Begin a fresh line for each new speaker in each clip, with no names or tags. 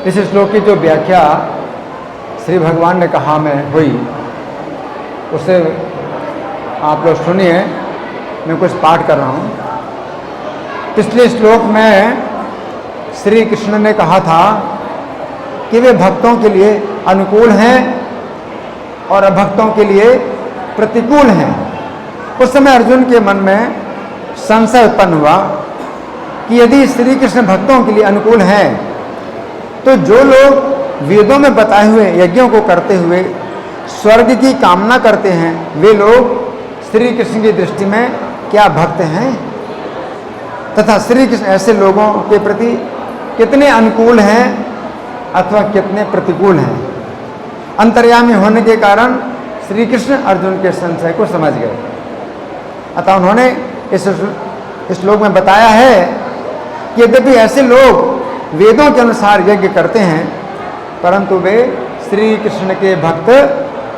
इस श्लोक की जो व्याख्या श्री भगवान ने कहा में हुई उसे आप लोग सुनिए। मैं कुछ पाठ कर रहा हूँ। पिछले श्लोक में श्री कृष्ण ने कहा था कि वे भक्तों के लिए अनुकूल हैं और अभक्तों के लिए प्रतिकूल हैं। उस समय अर्जुन के मन में संशय उत्पन्न हुआ कि यदि श्री कृष्ण भक्तों के लिए अनुकूल हैं तो जो लोग वेदों में बताए हुए यज्ञों को करते हुए स्वर्ग की कामना करते हैं वे लोग श्री कृष्ण की दृष्टि में क्या भक्त हैं, तथा श्री कृष्ण ऐसे लोगों के प्रति कितने अनुकूल हैं अथवा कितने प्रतिकूल हैं। अंतर्यामी होने के कारण श्री कृष्ण अर्जुन के संशय को समझ गए। अतः उन्होंने इस श्लोक में बताया है कि यद्यपि ऐसे लोग वेदों के अनुसार यज्ञ करते हैं परंतु वे श्री कृष्ण के भक्त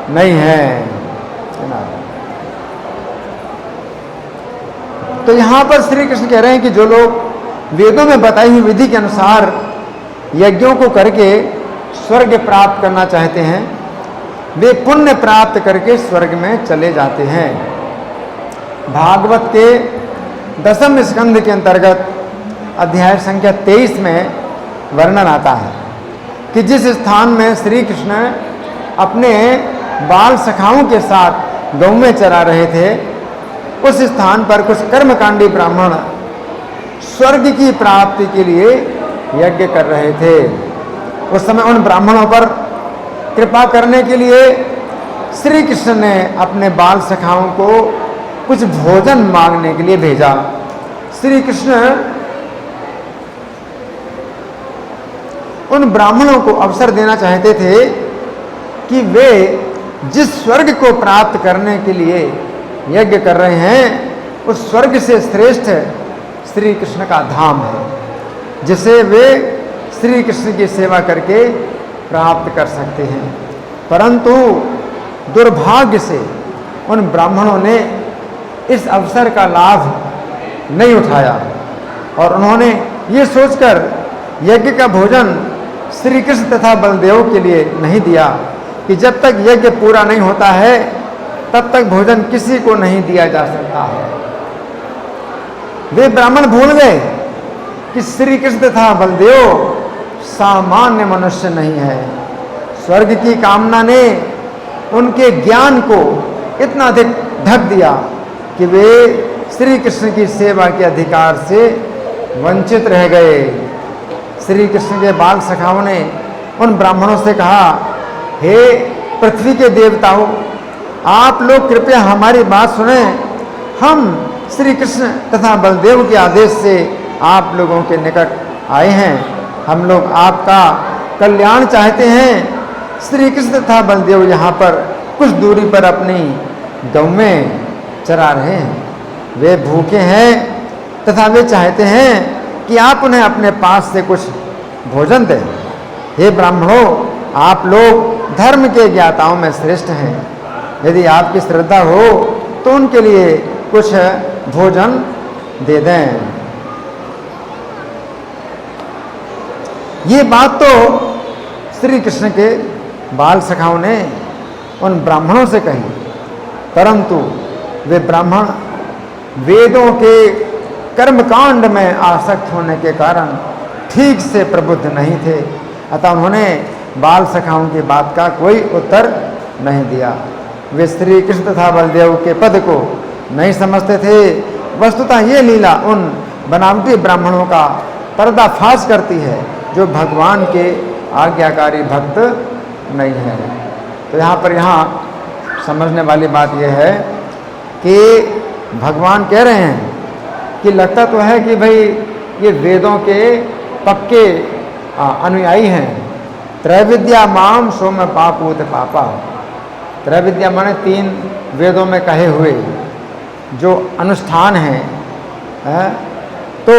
नहीं हैं। तो यहाँ पर श्री कृष्ण कह रहे हैं कि जो लोग वेदों में बताई हुई विधि के अनुसार यज्ञों को करके स्वर्ग प्राप्त करना चाहते हैं वे पुण्य प्राप्त करके स्वर्ग में चले जाते हैं। भागवत के 10वें स्कंद के अंतर्गत अध्याय संख्या 23 में वर्णन आता है कि जिस स्थान में श्री कृष्ण अपने बाल सखाओं के साथ गौ में चरा रहे थे उस स्थान पर कुछ कर्मकांडी ब्राह्मण स्वर्ग की प्राप्ति के लिए यज्ञ कर रहे थे। उस समय उन ब्राह्मणों पर कृपा करने के लिए श्री कृष्ण ने अपने बाल सखाओं को कुछ भोजन मांगने के लिए भेजा। श्री कृष्ण उन ब्राह्मणों को अवसर देना चाहते थे कि वे जिस स्वर्ग को प्राप्त करने के लिए यज्ञ कर रहे हैं उस स्वर्ग से श्रेष्ठ श्री कृष्ण का धाम है जिसे वे श्री कृष्ण की सेवा करके प्राप्त कर सकते हैं। परंतु दुर्भाग्य से उन ब्राह्मणों ने इस अवसर का लाभ नहीं उठाया और उन्होंने ये सोचकर यज्ञ का भोजन श्री कृष्ण तथा बलदेव के लिए नहीं दिया कि जब तक यज्ञ पूरा नहीं होता है तब तक भोजन किसी को नहीं दिया जा सकता है। वे ब्राह्मण भूल गए कि श्री कृष्ण तथा बलदेव सामान्य मनुष्य नहीं है। स्वर्ग की कामना ने उनके ज्ञान को इतना अधिक ढक दिया कि वे श्री कृष्ण की सेवा के अधिकार से वंचित रह गए। श्री कृष्ण के बाल सखाओं ने उन ब्राह्मणों से कहा, हे पृथ्वी के देवताओं, आप लोग कृपया हमारी बात सुने। हम श्री कृष्ण तथा बलदेव के आदेश से आप लोगों के निकट आए हैं। हम लोग आपका कल्याण चाहते हैं। श्री कृष्ण तथा बलदेव यहाँ पर कुछ दूरी पर अपनी गौएं चरा रहे हैं। वे भूखे हैं तथा वे चाहते हैं कि आप उन्हें अपने पास से कुछ भोजन दें। हे ब्राह्मणों, आप लोग धर्म के ज्ञाताओं में श्रेष्ठ हैं। यदि आपकी श्रद्धा हो तो उनके लिए कुछ भोजन दे दें। ये बात तो श्री कृष्ण के बाल सखाओं ने उन ब्राह्मणों से कही, परंतु वे ब्राह्मण वेदों के कर्मकांड में आसक्त होने के कारण ठीक से प्रबुद्ध नहीं थे। अतः उन्होंने बाल सखाओं की बात का कोई उत्तर नहीं दिया। वे श्री कृष्ण तथा बलदेव के पद को नहीं समझते थे। वस्तुतः ये लीला उन बनावटी ब्राह्मणों का पर्दाफाश करती है जो भगवान के आज्ञाकारी भक्त नहीं है। तो यहाँ समझने वाली बात यह है कि भगवान कह रहे हैं कि लगता तो है कि भाई ये वेदों के पक्के अनुयायी हैं। त्रैविद्या माम सोम पापूत पापा। त्रैविद्या माने 3 वेदों में कहे हुए जो अनुष्ठान हैं तो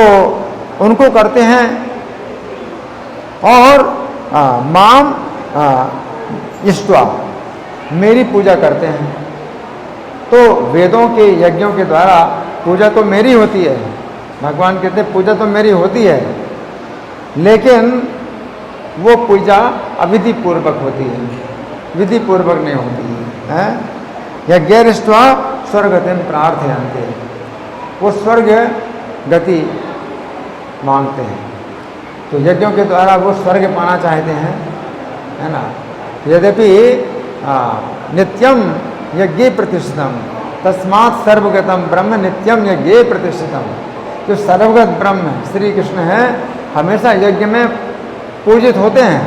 उनको करते हैं और माम इष्टवा मेरी पूजा करते हैं। तो वेदों के यज्ञों के द्वारा पूजा तो मेरी होती है। भगवान कहते हैं पूजा तो मेरी होती है, लेकिन वो पूजा अविधि पूर्वक होती है, विधि पूर्वक नहीं होती है। यज्ञैरिष्ट्वा स्वर्गतिम प्रार्थयन्ते, वो स्वर्ग गति मांगते हैं। तो यज्ञों के द्वारा वो स्वर्ग पाना चाहते हैं, है ना। यद्यपि नित्यम यज्ञे प्रतिष्ठितम तस्मात् सर्वगतम ब्रह्म नित्यम यज्ञे प्रतिष्ठितम। जो सर्वगत ब्रह्म श्री कृष्ण है, हमेशा यज्ञ में पूजित होते हैं,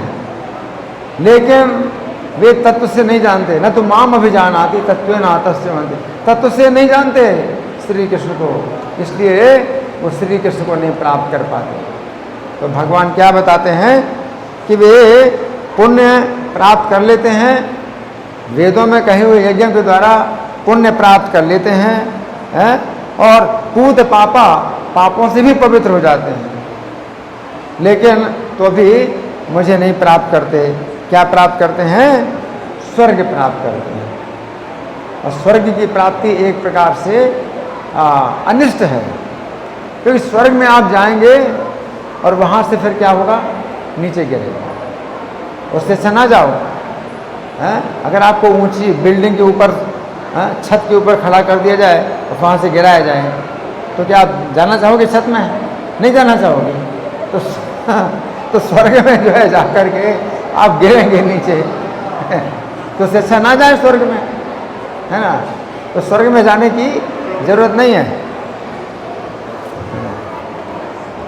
लेकिन वे तत्व से नहीं जानते। न तो माम अभिजानाति तत्वेन आतस्य वन्ति, तत्व से नहीं जानते श्री कृष्ण को, इसलिए वो श्री कृष्ण को नहीं प्राप्त कर पाते। तो भगवान क्या बताते हैं कि वे पुण्य प्राप्त कर लेते हैं, वेदों में कहे हुए यज्ञों के द्वारा पुण्य प्राप्त कर लेते हैं, और पूत पापा, पापों से भी पवित्र हो जाते हैं, लेकिन तो भी मुझे नहीं प्राप्त करते। क्या प्राप्त करते हैं? स्वर्ग प्राप्त करते हैं। और स्वर्ग की प्राप्ति एक प्रकार से अनिष्ट है, क्योंकि स्वर्ग में आप जाएंगे और वहाँ से फिर क्या होगा? नीचे गिरेगा। उससे अच्छा ना जाओ। अगर आपको ऊंची बिल्डिंग के ऊपर, छत के ऊपर खड़ा कर दिया जाए और वहाँ से गिराया जाए, तो क्या आप जाना चाहोगे छत में? नहीं जाना चाहोगे। तो स्वर्ग में जो है जाकर के आप गिरेंगे नीचे, तो उससे अच्छा ना जाए स्वर्ग में, है ना। तो स्वर्ग में जाने की जरूरत नहीं है।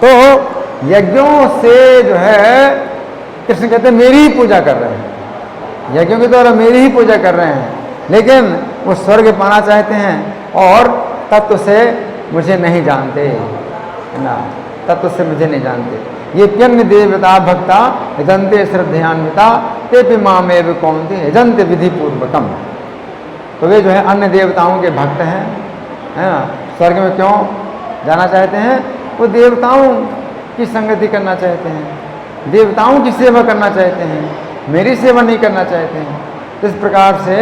तो यज्ञों से जो है कृष्ण कहते हैं मेरी ही पूजा कर रहे हैं, यज्ञों के द्वारा मेरी ही पूजा कर रहे हैं, लेकिन वो स्वर्ग पाना चाहते हैं और तत्व से मुझे नहीं जानते, है ना। तत्व से मुझे नहीं जानते। ये प्यन्य देवता भक्ता यजन्ते श्रद्धयान्विता ते भी मामेव कौन्ति यजन्ते विधि पूर्वकम। तो वे जो है अन्य देवताओं के भक्त हैं, है ना। स्वर्ग में क्यों जाना चाहते हैं? वो देवताओं की संगति करना चाहते हैं, देवताओं की सेवा करना चाहते हैं, मेरी सेवा नहीं करना चाहते हैं। इस प्रकार से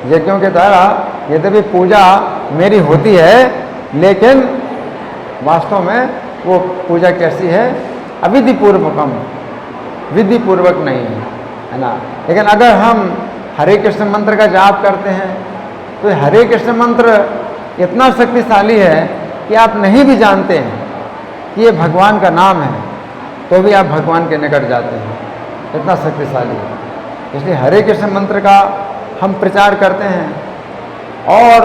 यज्ञों के द्वारा यद्यपि पूजा मेरी होती है, लेकिन वास्तव में वो पूजा कैसी है? अविधि पूर्वकम, विधि पूर्वक नहीं है, है ना। लेकिन अगर हम हरे कृष्ण मंत्र का जाप करते हैं, तो हरे कृष्ण मंत्र इतना शक्तिशाली है कि आप नहीं भी जानते हैं कि ये भगवान का नाम है, तो भी आप भगवान के निकट जाते हैं, इतना शक्तिशाली है। इसलिए हरे कृष्ण मंत्र का हम प्रचार करते हैं, और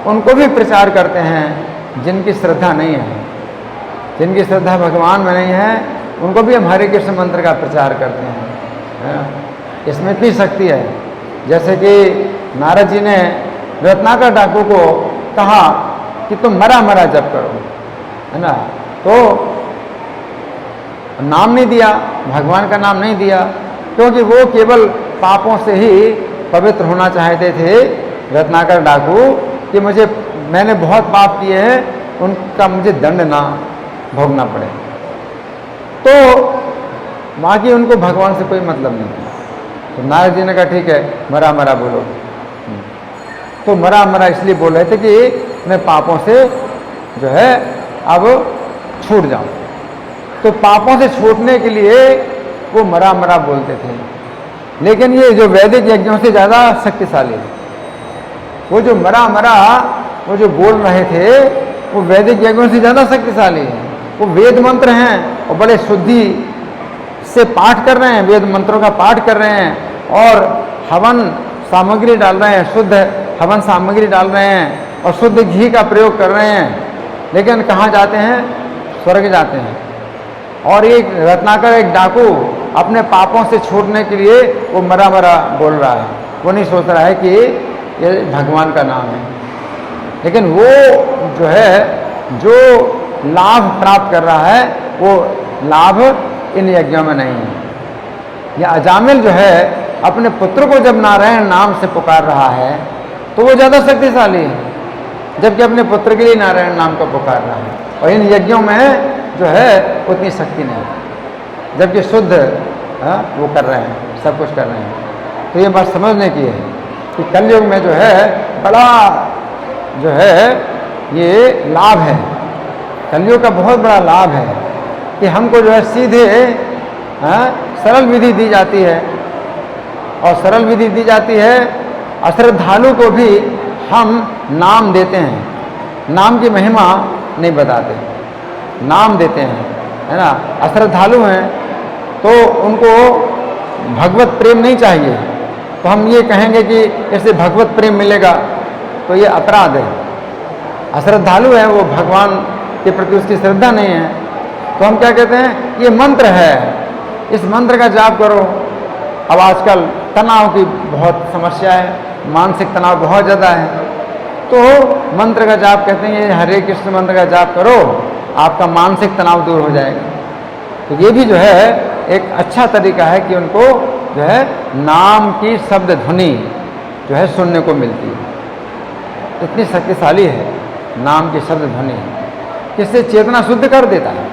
उनको भी प्रचार करते हैं जिनकी श्रद्धा नहीं है, जिनकी श्रद्धा भगवान में नहीं है, उनको भी हम हरे कृष्ण मंत्र का प्रचार करते हैं। इसमें इतनी शक्ति है, जैसे कि नारद जी ने रत्नाकर डाकू को कहा कि तुम मरा मरा जप करो, है ना। तो नाम नहीं दिया, भगवान का नाम नहीं दिया, क्योंकि वो केवल पापों से ही पवित्र होना चाहते थे रत्नाकर डाकू, कि मैंने बहुत पाप किए हैं, उनका मुझे दंड ना भोगना पड़े। तो बाकी उनको भगवान से कोई मतलब नहीं था। तो नारद जी ने कहा ठीक है, मरा मरा बोलो। तो मरा मरा इसलिए बोल रहे थे कि मैं पापों से जो है अब छूट जाऊं। तो पापों से छूटने के लिए वो मरा मरा बोलते थे, लेकिन ये जो वैदिक यज्ञों से ज़्यादा शक्तिशाली है। वो जो मरा मरा वो जो बोल रहे थे, वो वैदिक यज्ञों से ज़्यादा शक्तिशाली है। वो वेद मंत्र हैं और बड़े शुद्धि से पाठ कर रहे हैं, वेद मंत्रों का पाठ कर रहे हैं, और हवन सामग्री डाल रहे हैं, शुद्ध हवन सामग्री डाल रहे हैं, और शुद्ध घी का प्रयोग कर रहे हैं। लेकिन कहाँ जाते हैं? स्वर्ग जाते हैं। और एक रत्नाकर, एक डाकू, अपने पापों से छूटने के लिए वो मरा मरा बोल रहा है। वो नहीं सोच रहा है कि ये भगवान का नाम है। लेकिन वो जो है, जो लाभ प्राप्त कर रहा है, वो लाभ इन यज्ञों में नहीं है। यह अजामिल जो है अपने पुत्र को जब नारायण नाम से पुकार रहा है, तो वो ज़्यादा शक्तिशाली है, जबकि अपने पुत्र के लिए नारायण नाम को पुकार रहा है। और इन यज्ञों में जो है उतनी शक्ति नहीं, जबकि शुद्ध वो कर रहे हैं, सब कुछ कर रहे हैं। तो ये बात समझने की है कि कलयुग में जो है बड़ा जो है ये लाभ है, कलयुग का बहुत बड़ा लाभ है कि हमको जो है सीधे सरल विधि दी जाती है, और सरल विधि दी जाती है। अश्रद्धालु को भी हम नाम देते हैं, नाम की महिमा नहीं बताते, नाम देते हैं, है ना। अश्रद्धालु हैं तो उनको भगवत प्रेम नहीं चाहिए, तो हम ये कहेंगे कि इससे भगवत प्रेम मिलेगा, तो ये अपराध है। अश्रद्धालु है, वो भगवान के प्रति उसकी श्रद्धा नहीं है, तो हम क्या कहते हैं, ये मंत्र है, इस मंत्र का जाप करो। अब आजकल तनाव की बहुत समस्या है, मानसिक तनाव बहुत ज़्यादा है, तो मंत्र का जाप कहते हैं, ये हरे कृष्ण मंत्र का जाप करो, आपका मानसिक तनाव दूर हो जाएगा। तो ये भी जो है एक अच्छा तरीका है कि उनको जो है नाम की शब्द ध्वनि जो है सुनने को मिलती है। इतनी शक्तिशाली है नाम की शब्द ध्वनि, इससे चेतना शुद्ध कर देता है।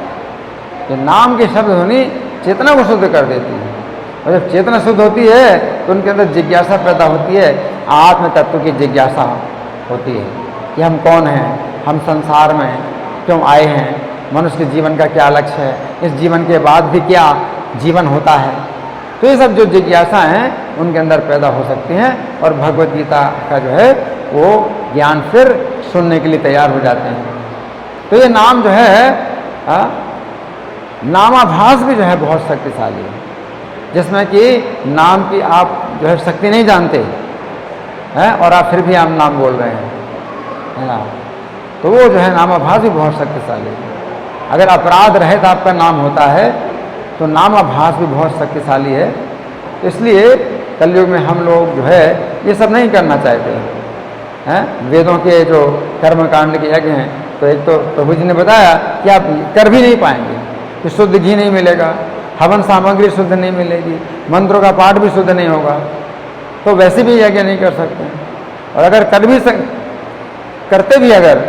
ये नाम की शब्द ध्वनि चेतना को शुद्ध कर देती है, और जब चेतना शुद्ध होती है तो उनके अंदर जिज्ञासा पैदा होती है, आत्म तत्व की जिज्ञासा होती है कि हम कौन हैं, हम संसार में क्यों आए हैं, मनुष्य के जीवन का क्या लक्ष्य है, इस जीवन के बाद भी क्या जीवन होता है। तो ये सब जो जिज्ञासा हैं उनके अंदर पैदा हो सकती हैं, और भगवद गीता का जो है वो ज्ञान फिर सुनने के लिए तैयार हो जाते हैं। तो ये नाम जो है नामाभास भी जो है बहुत शक्तिशाली है, जिसमें कि नाम की आप जो है शक्ति नहीं जानते हैं, और आप फिर भी आप नाम बोल रहे हैं, है ना। तो वो जो है नामाभास भी बहुत शक्तिशाली है। अगर अपराध रहित आपका नाम होता है तो नामाभास भी बहुत शक्तिशाली है। इसलिए कलयुग में हम लोग जो है ये सब नहीं करना चाहते हैं। वेदों के जो कर्मकांड के यज्ञ हैं, तो एक तो प्रभु जी ने बताया कि आप कर भी नहीं पाएंगे, कि शुद्ध घी नहीं मिलेगा, हवन सामग्री शुद्ध नहीं मिलेगी, मंत्रों का पाठ भी शुद्ध नहीं होगा, तो वैसे भी यज्ञ नहीं कर सकते। और अगर कर भी करते भी अगर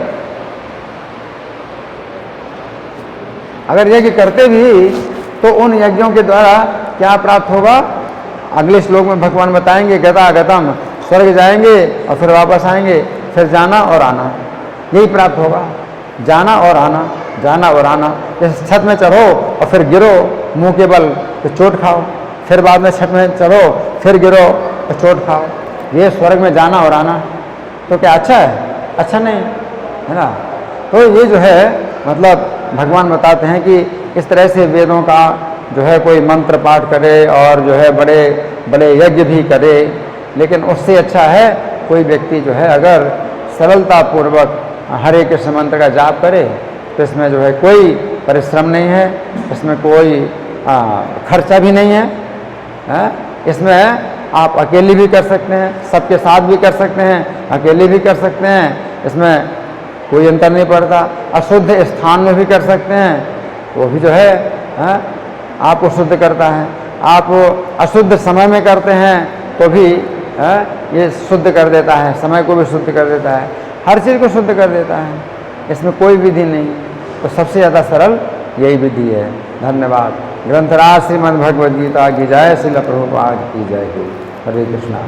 यज्ञ करते भी, तो उन यज्ञों के द्वारा क्या प्राप्त होगा, अगले श्लोक में भगवान बताएंगे, गता गतम, स्वर्ग जाएंगे और फिर वापस आएंगे, फिर जाना और आना, यही प्राप्त होगा, जाना और आना, जाना और आना। जैसे छत में चढ़ो और फिर गिरो मुंह के बल तो चोट खाओ, फिर बाद में छत में चढ़ो फिर गिरो तो चोट खाओ, ये स्वर्ग में जाना और आना। तो क्या अच्छा है? अच्छा नहीं है ना। तो ये जो है मतलब भगवान बताते हैं कि इस तरह से वेदों का जो है कोई मंत्र पाठ करे और जो है बड़े बड़े यज्ञ भी करे, लेकिन उससे अच्छा है कोई व्यक्ति जो है अगर सरलतापूर्वक हरे कृष्ण मंत्र का जाप करे, तो इसमें जो है कोई परिश्रम नहीं है, इसमें कोई खर्चा भी नहीं है, इसमें आप अकेले भी कर सकते हैं, सबके साथ भी कर सकते हैं, अकेले भी कर सकते हैं, इसमें कोई अंतर नहीं पड़ता। अशुद्ध स्थान में भी कर सकते हैं, वो भी जो है आपको शुद्ध करता है। आप अशुद्ध समय में करते हैं तो भी ये शुद्ध कर देता है, समय को भी शुद्ध कर देता है, हर चीज़ को शुद्ध कर देता है, इसमें कोई विधि नहीं। तो सबसे ज़्यादा सरल यही विधि है। धन्यवाद। ग्रंथराज श्रीमद् भगवद गीता की जय, श्रील प्रभुपाद की जय। हरे कृष्णा।